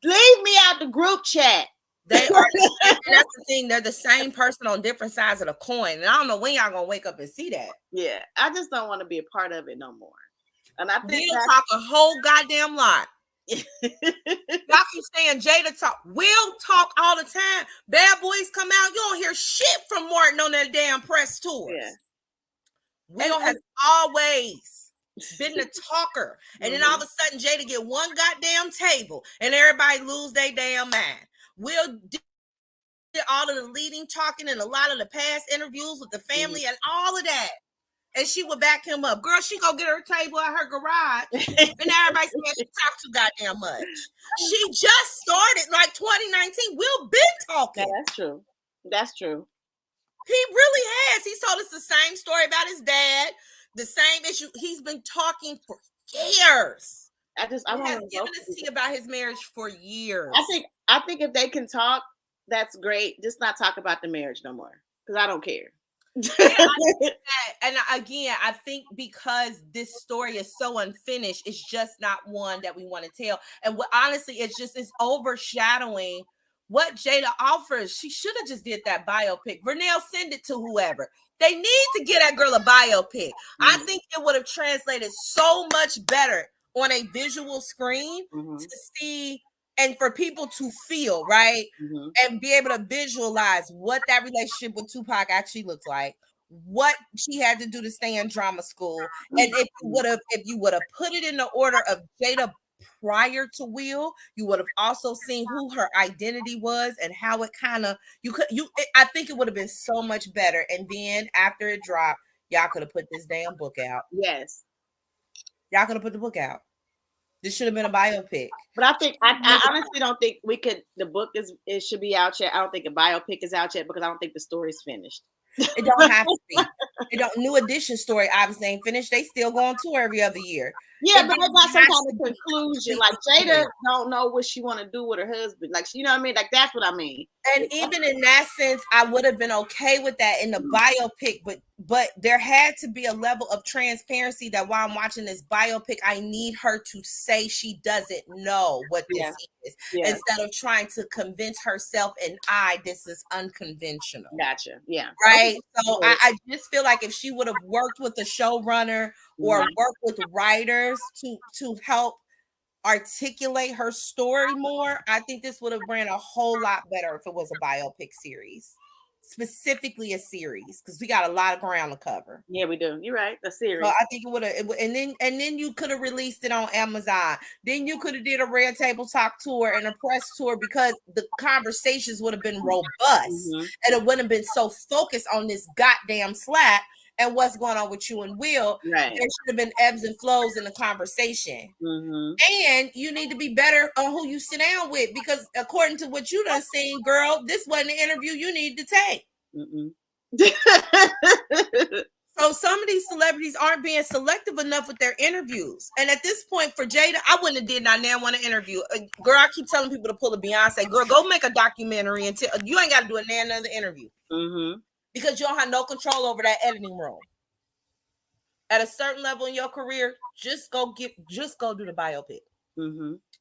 Leave me out the group chat. They are, and that's the thing. They're the same person on different sides of the coin, and I don't know when y'all gonna wake up and see that. Yeah, I just don't want to be a part of it no more. And I think Will talk a whole goddamn lot. Y'all keep saying Jada talk. Will talk all the time. Bad Boys come out. You don't hear shit from Martin on that damn press tours. Yeah. Will has always been the talker, and then all of a sudden Jada get one goddamn table, and everybody lose their damn mind. Will did all of the leading talking and a lot of the past interviews with the family and all of that. and she would back him up. Girl, she go get her table at her garage, and everybody said she talked too goddamn much. She just started like 2019. Will been talking. Yeah, that's true. That's true. He really has. He's told us the same story about his dad, the same issue. He's been talking for years. I want to given us tea about his marriage for years. I think if they can talk, that's great. Just not talk about the marriage no more, because I don't care. And again, I think because this story is so unfinished, it's just not one that we want to tell. And honestly, it's overshadowing what Jada offers. She should have just did that biopic. Vernell, send it to whoever. They need to get that girl a biopic. I think it would have translated so much better on a visual screen to see and for people to feel, right? And be able to visualize what that relationship with Tupac actually looks like, what she had to do to stay in drama school. And if you would have put it in the order of Jada prior to Will, you would have also seen who her identity was and how it kind of I think it would have been so much better. And then after it dropped, y'all could have put this damn book out. Yes. Y'all could have put the book out. This should have been a biopic. But I think I honestly don't think the book should be out yet. I don't think a biopic is out yet because I don't think the story's finished. It don't have to be. New edition story obviously ain't finished. They still go on tour every other year. Yeah, but they got some kind of conclusion. Like Jada don't know what she want to do with her husband. Like, you know what I mean? Like, that's what I mean. And even in that sense, I would have been okay with that in the biopic, but there had to be a level of transparency that while I'm watching this biopic, I need her to say she doesn't know what this is, instead of trying to convince herself and this is unconventional. Gotcha. Yeah. Right. So I just feel like if she would have worked with a showrunner or worked with writers to help articulate her story more, I think this would have ran a whole lot better if it was a biopic series, specifically a series, because we got a lot of ground to cover. Yeah, we do. You're right. A series. So I think it would have, and then you could have released it on Amazon. Then you could have did a Red Table Talk tour and a press tour, because the conversations would have been robust and it wouldn't have been so focused on this goddamn slap and what's going on with you and Will. Right. There should have been ebbs and flows in the conversation. And you need to be better on who you sit down with, because according to what you done seen, girl, this wasn't the interview you need to take. So some of these celebrities aren't being selective enough with their interviews. And at this point for Jada, I wouldn't have did not now want to interview. Girl, I keep telling people to pull a Beyonce. Girl, go make a documentary and you ain't got to do another interview. Because you don't have no control over that editing room. At a certain level in your career, just go do the biopic.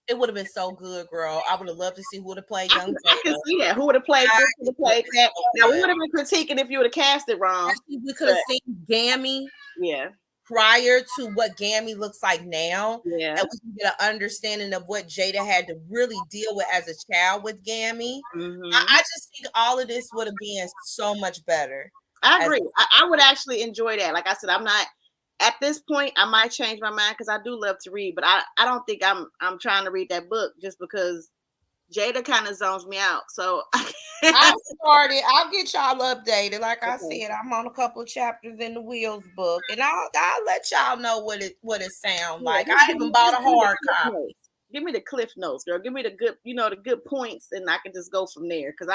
It would have been so good, girl. I would have loved to see who would have played young. I can see that. Who would have played this? Who would have played that? Now we would have been critiquing if you would have cast it wrong. We could have seen Gammy. Yeah. Prior to what Gammy looks like now, and we can get an understanding of what Jada had to really deal with as a child with Gammy. I just think all of this would have been so much better. I agree. I would actually enjoy that. Like I said, I'm not at this point. I might change my mind because I do love to read, but I don't think I'm trying to read that book just because Jada kind of zones me out. So I started. I'll get y'all updated. Like I said, I'm on a couple of chapters in the Will's book, and I'll let y'all know what it sounds like. I even bought a hard copy. Give me the cliff notes, girl. Give me the good points, and I can just go from there. Because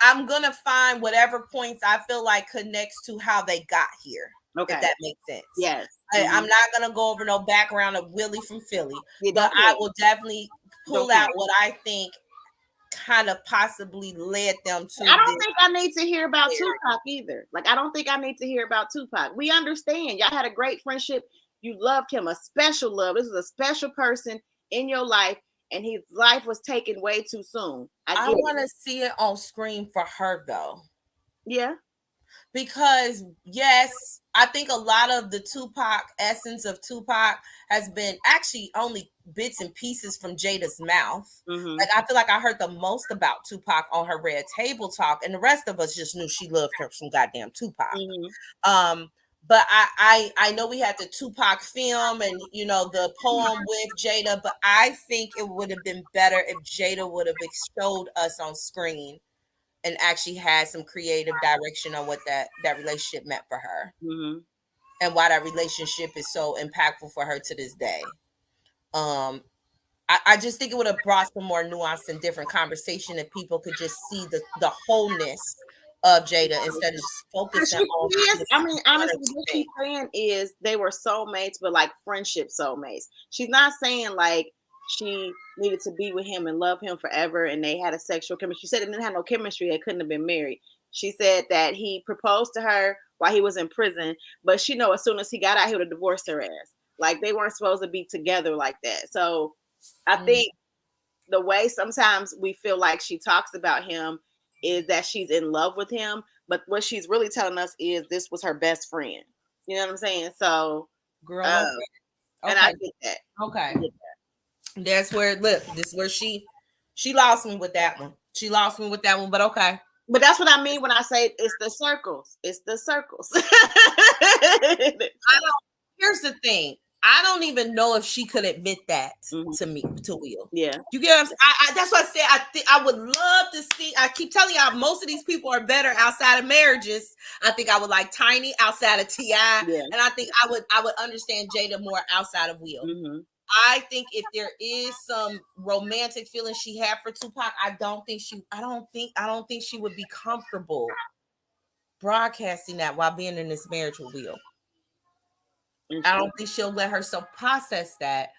I'm gonna find whatever points I feel like connects to how they got here. Okay, if that makes sense. Yes, I'm not gonna go over no background of Willie from Philly, but I will definitely pull out what I think kind of possibly led them to. I don't think I need to hear about Tupac either. Like, I don't think I need to hear about Tupac. We understand y'all had a great friendship. You loved him, a special love. This is a special person in your life, and his life was taken way too soon. I want to see it on screen for her though. Yeah. Because yes, I think a lot of the Tupac essence of Tupac has been actually only bits and pieces from Jada's mouth. Like, I feel like I heard the most about Tupac on her Red Table Talk, and the rest of us just knew she loved her some goddamn Tupac. But I know we had the Tupac film and the poem with Jada, but I think it would have been better if Jada would have showed us on screen and actually had some creative direction on what that relationship meant for her. and why that relationship is so impactful for her to this day. I just think it would have brought some more nuance and different conversation if people could just see the wholeness of Jada instead of just focusing on this. I mean, honestly, what she's saying is they were soulmates, but like friendship soulmates. She's not saying like she needed to be with him and love him forever and they had a sexual chemistry. She said they didn't have no chemistry, they couldn't have been married. She said that he proposed to her while he was in prison, but she know as soon as he got out, he would have divorced her ass. Like they weren't supposed to be together like that. So I think the way sometimes we feel like she talks about him is that she's in love with him, but what she's really telling us is this was her best friend. You know what I'm saying? So, girl, and I get that. Okay, that's where this is where she lost me with that one. She lost me with that one, but okay. But that's what I mean when I say it's the circles. It's the circles. Here's the thing. I don't even know if she could admit that to me, to Will. Yeah. You get what I'm saying? That's what I said. I think I would love to see. I keep telling y'all, most of these people are better outside of marriages. I think I would like Tiny outside of T.I. And I think I would understand Jada more outside of Will. I think if there is some romantic feeling she had for Tupac, I don't think she would be comfortable broadcasting that while being in this marriage with Will. I don't think she'll let herself process that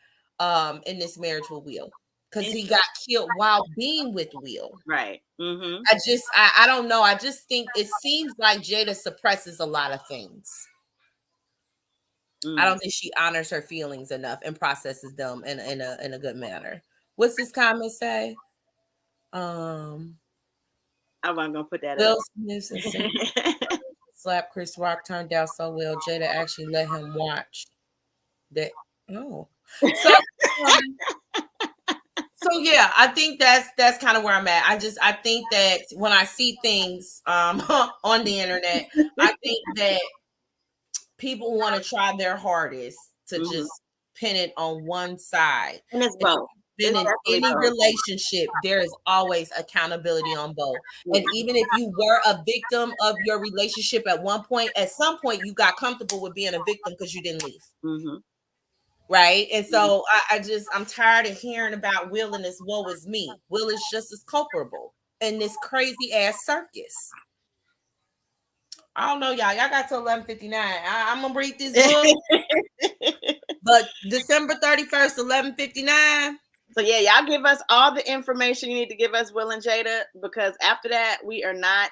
in this marriage with Will, because he got killed while being with Will. Right. I don't know. I just think it seems like Jada suppresses a lot of things. I don't think she honors her feelings enough and processes them in a good manner. What's this comment say? I wasn't gonna put that Will Smith slap Chris Rock turned out so well. Jada actually let him watch that. Oh, so yeah, I think that's kind of where I'm at. I think that when I see things on the internet, I think that people want to try their hardest to just pin it on one side. And it's both. In any relationship, there is always accountability on both. And even if you were a victim of your relationship at one point, at some point you got comfortable with being a victim because you didn't leave. Right. And so I'm tired of hearing about Will and this woe is me. Will is just as culpable in this crazy ass circus. I don't know, y'all. Y'all got to 11:59. I'm gonna read this book. But December 31st, 11:59. So yeah, y'all give us all the information you need to give us, Will and Jada, because after that, we are not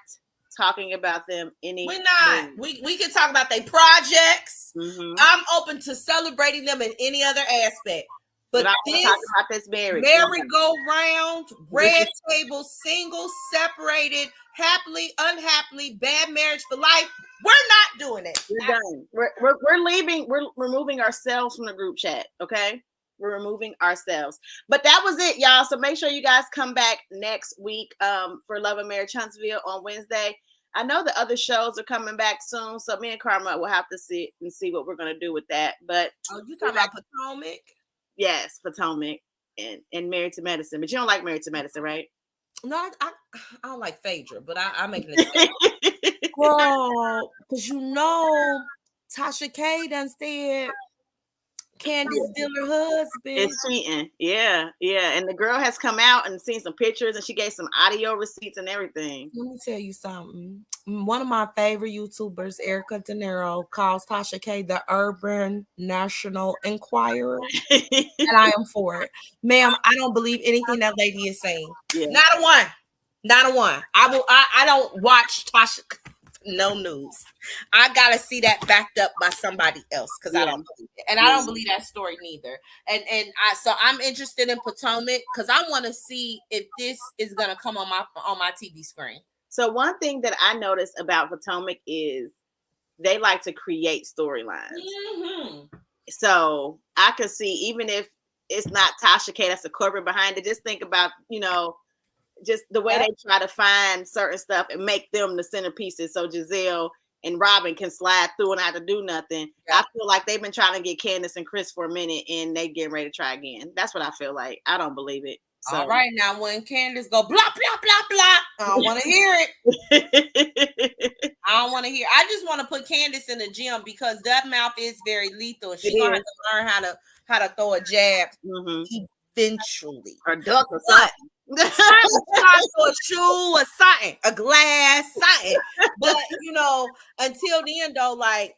talking about them anymore. We're not. We can talk about their projects. I'm open to celebrating them in any other aspect. But I want to talk about this marriage. Merry-go-round, red table, single, separated, happily, unhappily, bad marriage for life. We're not doing it. We're done. We're leaving. We're removing ourselves from the group chat. Okay. We're removing ourselves. But that was it, y'all. So make sure you guys come back next week for Love and Marriage Huntsville on Wednesday. I know the other shows are coming back soon, so me and Karma will have to sit and see what we're going to do with that. But you talking about Potomac? Yes, Potomac and Married to Medicine. But you don't like Married to Medicine, right? No, I don't like Phaedra, but I make an exception. Well, because Tasha K done said Candy's still her husband. It's cheating. Yeah. And the girl has come out and seen some pictures and she gave some audio receipts and everything. Let me tell you something. One of my favorite YouTubers, Erica De Niro, calls Tasha K the Urban National Enquirer. And I am for it. Ma'am, I don't believe anything that lady is saying. Yeah. Not a one. I don't watch Tasha. No news. I gotta see that backed up by somebody else because I don't believe it, and I don't believe that story neither. So I'm interested in Potomac because I want to see if this is gonna come on my TV screen. So one thing that I noticed about Potomac is they like to create storylines. So I could see, even if it's not Tasha K, that's the corporate behind it. Just think about just the way they try to find certain stuff and make them the centerpieces so Giselle and Robin can slide through and not have to do nothing. Yeah. I feel like they've been trying to get Candace and Chris for a minute and they getting ready to try again. That's what I feel like. I don't believe it. So. All right, now when Candace go blah, blah, blah, blah, I don't want to hear it. I don't want want to hear. I just want to put Candace in the gym because that mouth is very lethal. She's gonna have to learn how to throw a jab eventually. Or duck or something. To a shoe or something, a glass, something. But until then though, like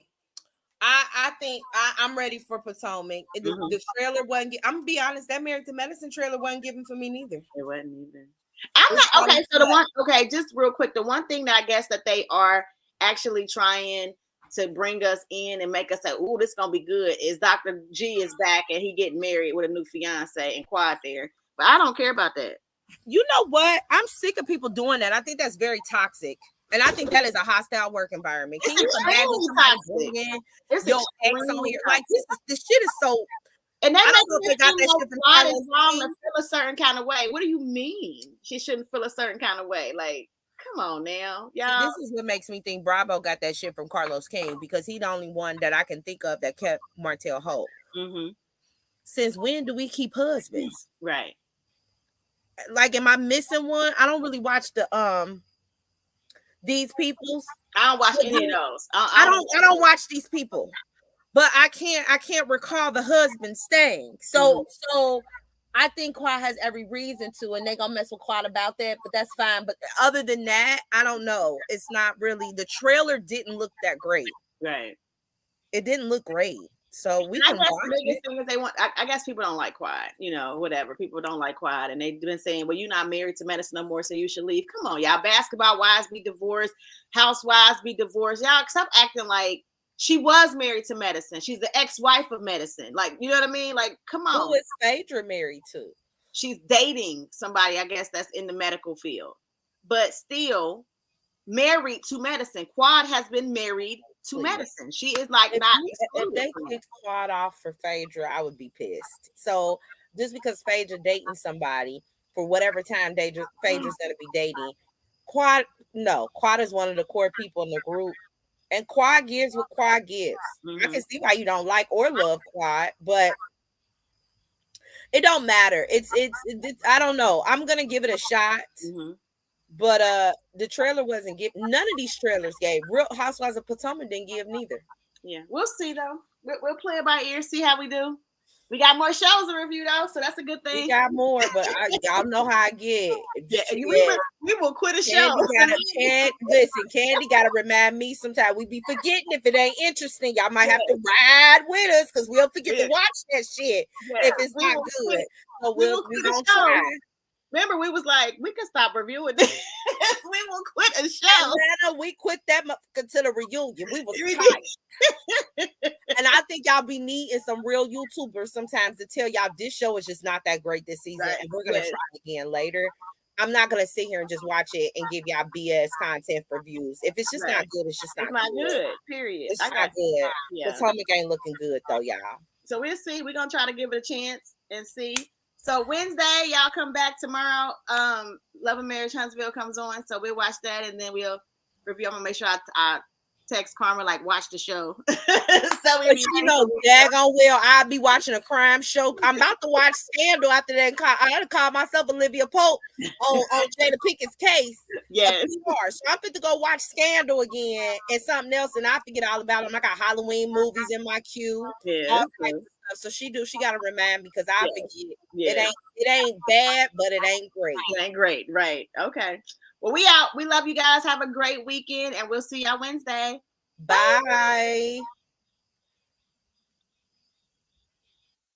I think I'm ready for Potomac. The trailer wasn't. I'm gonna be honest. That Married to Medicine trailer wasn't given for me neither. It wasn't either. I'm not okay. So the one, just real quick, the one thing that I guess that they are actually trying to bring us in and make us say, "Ooh, this is gonna be good," is Dr. G is back and he getting married with a new fiance and Quad there. But I don't care about that. You know what? I'm sick of people doing that. I think that's very toxic. And I think that is a hostile work environment. Can you imagine your ex on here? Like this shit is so. And they got that shit from Quad is wrong to feel a certain kind of way. What do you mean she shouldn't feel a certain kind of way? Like, come on now, y'all. See, this is what makes me think Bravo got that shit from Carlos King because he's the only one that I can think of that kept Martell Holt. Mm-hmm. Since when do we keep husbands? Right. Like, am I missing one? I don't really watch the these people's. I don't watch any of those. I don't watch these people, but I can't recall the husband staying. So I think Quad has every reason to, and they gonna mess with Quad about that, but that's fine. But other than that, I don't know. It's not really. The trailer didn't look that great. Right. It didn't look great. So we can watch the biggest thing is they want. I guess people don't like Quad. Whatever. People don't like Quad, and they've been saying, "Well, you're not married to Medicine no more, so you should leave." Come on, y'all. Basketball wives be divorced. Housewives be divorced. Y'all stop acting like she was married to Medicine. She's the ex-wife of Medicine. Like, you know what I mean? Like, come on. Who is Phaedra married to? She's dating somebody, I guess, that's in the medical field, but still married to Medicine. Quad has been married to Medicine. She is like if they kicked Quad off for Phaedra, I would be pissed. So just because Phaedra dating somebody for whatever time Phaedra's gonna be dating, Quad is one of the core people in the group, and Quad gives what Quad gives. I can see why you don't like or love Quad, but it don't matter. It's I don't know. I'm gonna give it a shot. But the trailer wasn't give. None of these trailers gave. Real Housewives of Potomac didn't give neither. Yeah, we'll see though. We'll play it by ear, see how we do. We got more shows to review though, so that's a good thing. We got more, but y'all know how I get. We will quit a show. Candi gotta remind me sometimes. We be forgetting if it ain't interesting. Y'all might have to ride with us because we'll forget to watch that shit if it's not good. So we gonna try. Remember, we was like, we can stop reviewing this. We will quit a show. Atlanta, we quit that to the reunion. We was tight. And I think y'all be needing some real YouTubers sometimes to tell y'all this show is just not that great this season, and we're gonna try again later. I'm not gonna sit here and just watch it and give y'all BS content for views. If it's just not good, it's just not good. Period. It's not good. Yeah. Potomac ain't looking good though, y'all. So we'll see. We're gonna try to give it a chance and see. So Wednesday, y'all come back tomorrow. Love and Marriage Huntsville comes on, so we'll watch that and then we'll review. I'm gonna make sure I text Karma like watch the show. So daggone well, I'll be watching a crime show. I'm about to watch Scandal after that. I had to call myself Olivia Pope on Jada Pinkett's case. Yes. So I'm fit to go watch Scandal again and something else, and I forget all about them. I got Halloween movies in my queue. Yeah. So she gotta remind me because I forget. Yeah. It ain't bad, but it ain't great. It ain't great, right? Okay. Well, we out. We love you guys. Have a great weekend, and we'll see y'all Wednesday. Bye.